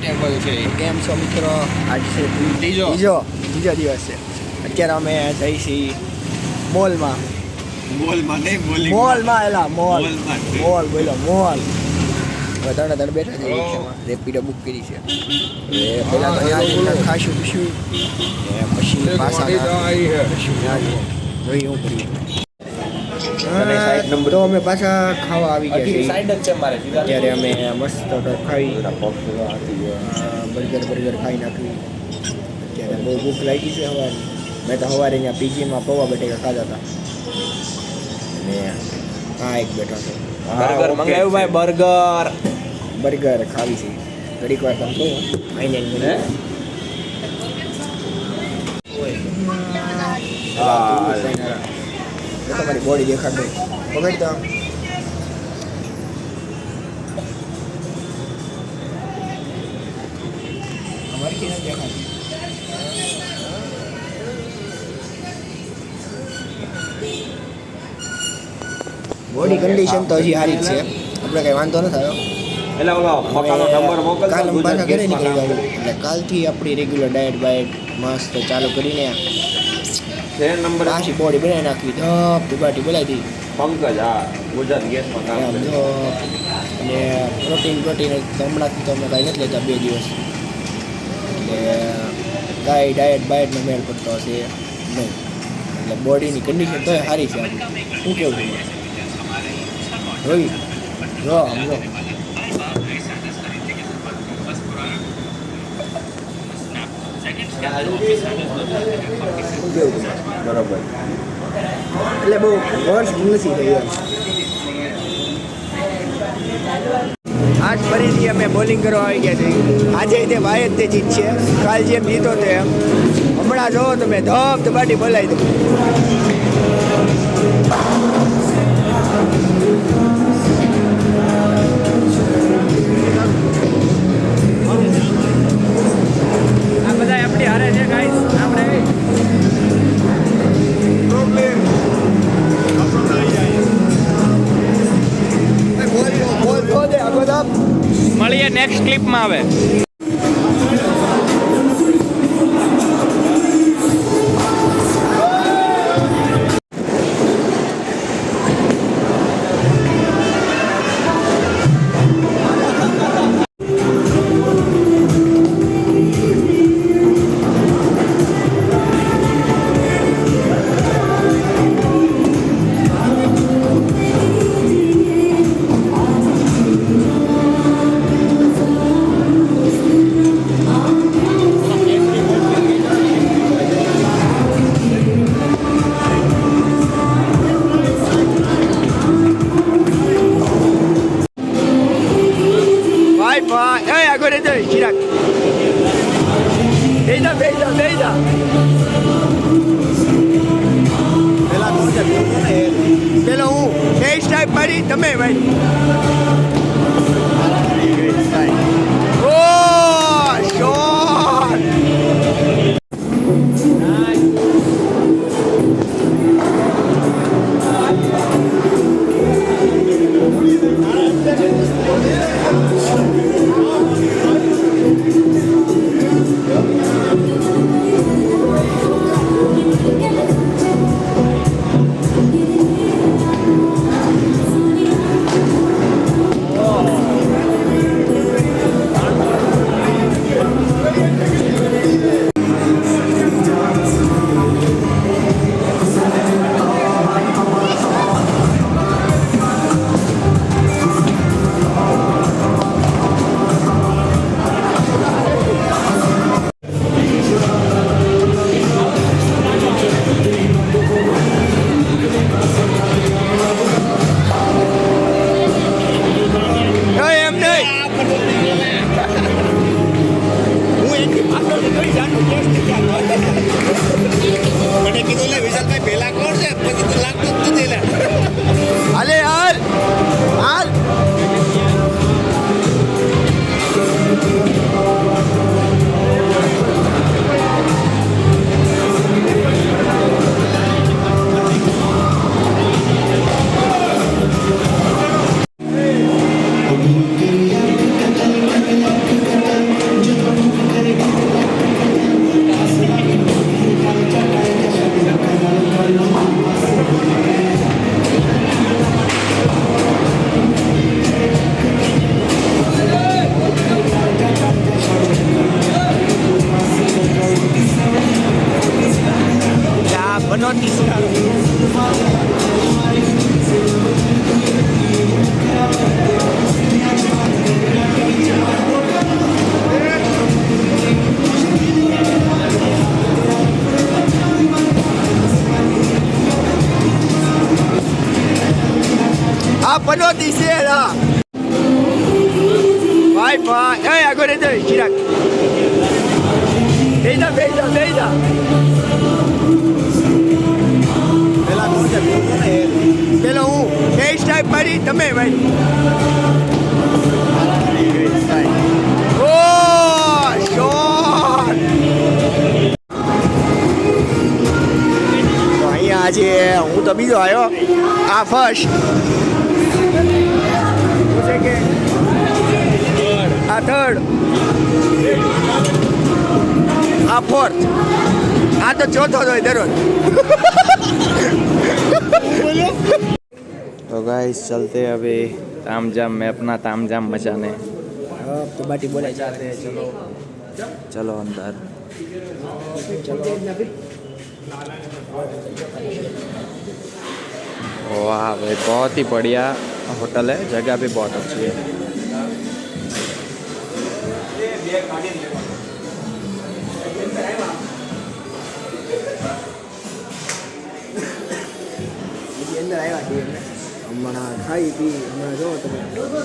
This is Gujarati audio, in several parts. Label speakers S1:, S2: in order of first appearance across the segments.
S1: ટેબલ છે.
S2: કેમ છો મિત્રો? આજ છે
S1: ત્રીજો
S2: દિવસ છે. અત્યારે અમે જઈ છીએ મોલમાં. મોલ બોલો મોલ. વધારે દર બેઠા છે રિક્ષામાં. રેપિડો બુક કરી છે. એટલે પહેલા તો અહીંયા ખાશું પીશું પછી પાછા જોઈ હું કરીએ. તો અમે પાછા ખાવા આવી ગયા છીએ. અત્યારે અમે મસ્ત ખાઈ બર્ગર ખાઈ નાખી. અત્યારે બહુ ભૂખ લાગી છે સવારે. મેં તો સવારે અહીંયા પીજીમાં પૌવા બટેકા ખાધા હતા અને હા એક બેઠો હતો.
S1: બર્ગર મંગાવ્યું ભાઈ
S2: બર્ગર ખાવી છે ઘડીક વાર તમે કહો આઈને તમારી બોડી દેખાડ દે પકડ તો અમારી કે દેખાડ બોડી કન્ડિશન તો હજી સારી જ છે આપણે કઈ વાંધો ન થયો. કાલ પાછા ઘરે નીકળી ગયું એટલે કાલથી આપણી રેગ્યુલર ડાયટ બાયટ મસ્ત ચાલુ કરીને પાછી બોડી બનાવી નાખવી. ધપ બાટી બોલાવી
S1: પંકજ ગુજરાત ગેસમાં કામ કરે
S2: અને પ્રોટીન હમણાંથી તો અમે કાંઈ નથી લેતા 2 દિવસ એટલે કાંઈ ડાયટ બાયટનો મેળ પડતો હશે નહીં. એટલે બોડીની કન્ડિશન તો સારી છે આપણી. શું કેવું છે રવિ? જો સમજો
S1: બરોબર.
S2: એટલે બહુ વર્ષ નથી થઈ એમ. આજ ફરીથી અમે બોલિંગ કરવા આવી ગયા છીએ. આજે તે ભાઈ જ તે જીતશે. કાલ જેમ જીતો તેમ હમણાં જોવો તમે ધબ બાટી બોલાવી દો. આ બધા આપણી હારે છે ગાઈસ. આપણે
S1: મળીએ નેક્સ્ટ ક્લિપમાં આવે. આગળ ચિરાગ બેજા પેલો હું ફેસ ટાઈપ મારી તમે ભાઈ. ઓ શોટ હું એની પાછળ પનોતી છે ભાઈ ભાઈ એ આગળ દે ચિરાગ બેજા પેલો હું ફેસ ટાઈપ મારી તમે ભાઈ ઓ શોટ તો અહીંયા આજે હું તો બીજો આવ્યો આ ફર્સ્ટ આ થર્ડ આ ફોર્થ આ તો ચોથો જ હોય દરરોજ
S3: तो गाइस चलते हैं अभी तामझाम में अपना तामझाम मचाने
S1: તો બાટી બોલાય
S3: जाते हैं चलो चलो अंदर वाह भाई बहुत ही बढ़िया होटल है जगह भी बहुत अच्छी है
S1: અંદર આવ્યા છીએ હમણાં ખાઈ પી હમણાં જો તમે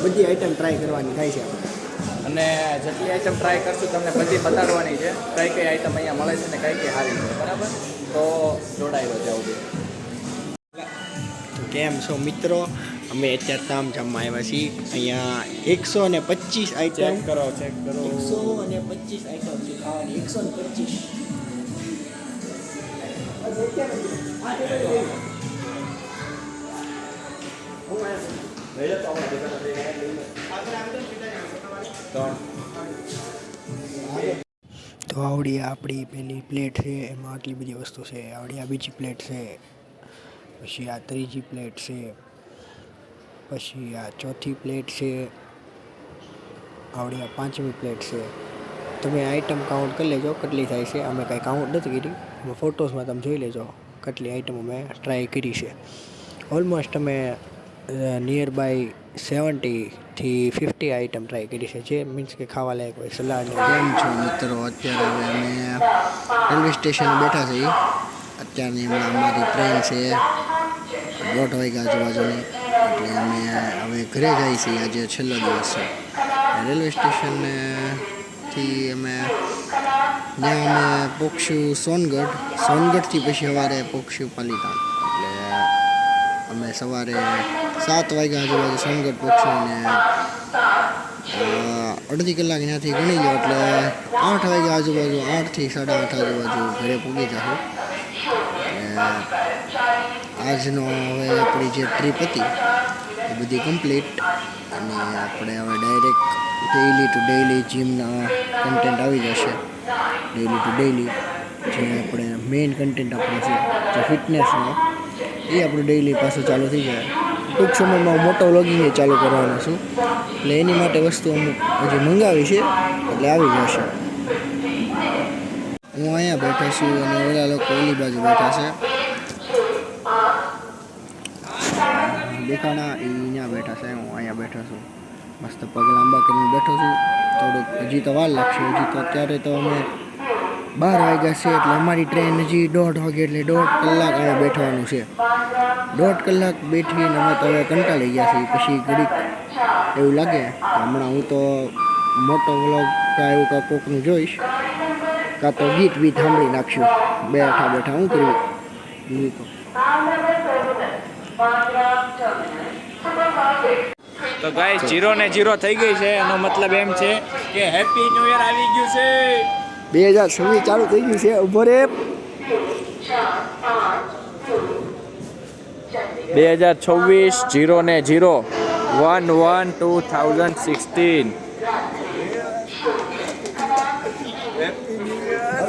S1: બધી આઈટમ ટ્રાય કરવાની થાય છે આપણે
S3: અને જેટલી આઈટમ ટ્રાય કરશું તમને બધી બતાડવાની છે કઈ કઈ આઈટમ અહીંયા મળે છે ને કઈ કઈ સારી છે બરાબર તો જોડાઈ જાવ
S1: તો કેમ છો મિત્રો અમે અત્યારે તામઝામમાં આવ્યા છીએ અહીંયા 125 આઈટમ
S3: કરો ચેક કરો
S1: 125 આઈટમ છે ખાવાની 125 તો આવડી આપણી પહેલી પ્લેટ છે એમાં આટલી બધી વસ્તુ છે આવડી આ બીજી પ્લેટ છે પછી આ ત્રીજી પ્લેટ છે પછી આ ચોથી પ્લેટ છે આવડી આ પાંચમી પ્લેટ છે તમે આઈટમ કાઉન્ટ કરી લેજો કેટલી થાય છે અમે કાંઈ કાઉન્ટ નથી કરી એમાં ફોટોઝમાં તમે જોઈ લેજો કેટલી આઈટમ અમે ટ્રાય કરી છે ઓલમોસ્ટ અમે નિયર બાય 70 થી 50 આઈટમ ટ્રાય કરી છે જે મીન્સ કે ખાવા લાયક હોય સલાડ કેમ છો મિત્રો અત્યારે હવે અમે રેલવે સ્ટેશન બેઠા છીએ અત્યારની હમણાં અમારી ટ્રેન છે 1:30 વાગ્યા આજુબાજુની એટલે અમે હવે ઘરે જઈએ છીએ આજે છેલ્લો દિવસ છે રેલવે સ્ટેશનથી અમે જ્યાં અમે પહોંચ્યું સોનગઢથી પછી સવારે પહોંચ્યું પાલીતાણ એટલે અમે સવારે 7 વાગ્યા આજુબાજુ સોનગઢ પહોંચ્યું ને અડધી કલાક ત્યાંથી ગણી લો એટલે 8 વાગ્યા આજુબાજુ 8 થી 8:30 આજુબાજુ ઘરે પૂગી જાઉં આજનો હવે આપણી જે ટ્રીપ હતી એ બધી કમ્પ્લીટ અને આપણે હવે ડાયરેક્ટ ડેઈલી ટુ ડેઈલી જીમના કન્ટેન્ટ આવી જશે ડેઈલી ટુ ડેઈલી જે આપણે મેઇન કન્ટેન્ટ આપણો છે જે ફિટનેસનો એ આપણું ડેઈલી પાછું ચાલુ થઈ જાય ટૂંક સમયમાં હું મોટો વ્લોગિંગ ચાલુ કરવાનો છું એટલે એની માટે વસ્તુ અમુક હજી મંગાવી છે એટલે આવી જશે હું અહીંયા બેઠો છું અને ઓલા લોકો ઓલી બાજુ બેઠા છે દેખાણા એ અહીંયા બેઠા છે હું અહીંયા બેઠો છું મસ્ત પગ લાંબા કરીને બેઠો છું થોડુંક હજી તો વાર લાગશે હજી તો અત્યારે તો અમે 12 વાગ્યા છે એટલે અમારી ટ્રેન હજી 1:30 વાગે એટલે 1.5 કલાક અહીંયા બેઠવાનું છે 1.5 કલાક બેઠીને અમે તો હવે કંટાળી ગયા છીએ પછી ઘડીક એવું લાગે હમણાં હું તો મોટો વ્લોગ એવું કાં કોકનું જોઈશ કાં તો ગીત સાંભળી નાખશું બેઠા હું કર્યું બીજું
S3: તો ગાઈસ 0 ને 0 થઈ ગઈ છે એનો મતલબ એમ છે કે હેપી ન્યુ યર આવી ગયું છે
S1: 2026 ચાલુ થઈ ગયું છે ઉભો રે
S3: 2026 0 ને 0 1/1/2016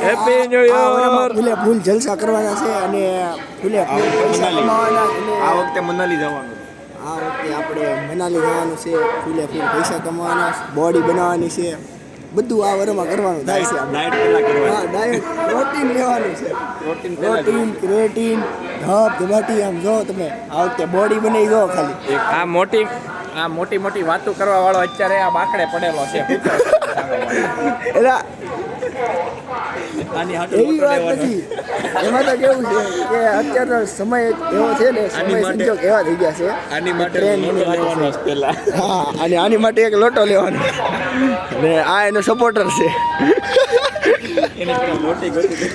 S3: હેપી ન્યુ યર
S1: ફૂલ જલસા કરવાના છે અને પૈસા કમાવાના અને
S3: આ વખતે મનાલી જવાનું
S1: આ વખતે આપણે મનાલી જવાનું છે ફૂલ પૈસા કમાવાના બોડી બનાવવાની છે બધું આ વરમાં કરવાનું થાય છે
S3: ડાયટ પેલા કરવાનું
S1: હા ડાયટ પ્રોટીન લેવાનું છે
S3: પ્રોટીન
S1: ક્રેટીન ધપ ધબાટી આમ જો તમે આ વખતે બોડી બનાવી દો ખાલી
S3: આ મોટી વાતો કરવા વાળો અત્યારે આ બાકડે પડેલો છે
S1: એલા
S3: આની હાટું
S1: એવી
S3: લોટો
S1: વાત
S3: લેવાનો.
S1: નથી. એમાં તો કેવું છે કે અત્યારનો સમય એવો છે ને,
S3: આની
S1: સમય
S3: માટે-
S1: સંજોગ એવા થઈ ગયા છે.
S3: આની માટે
S1: ટ્રેન
S3: લોટો લેવાનો જ પહેલા.
S1: હા, અને આની માટે એક લોટો લેવાનો અને આ એનો સપોર્ટર છે.
S3: એને પેલા લોટી ગોતી દે.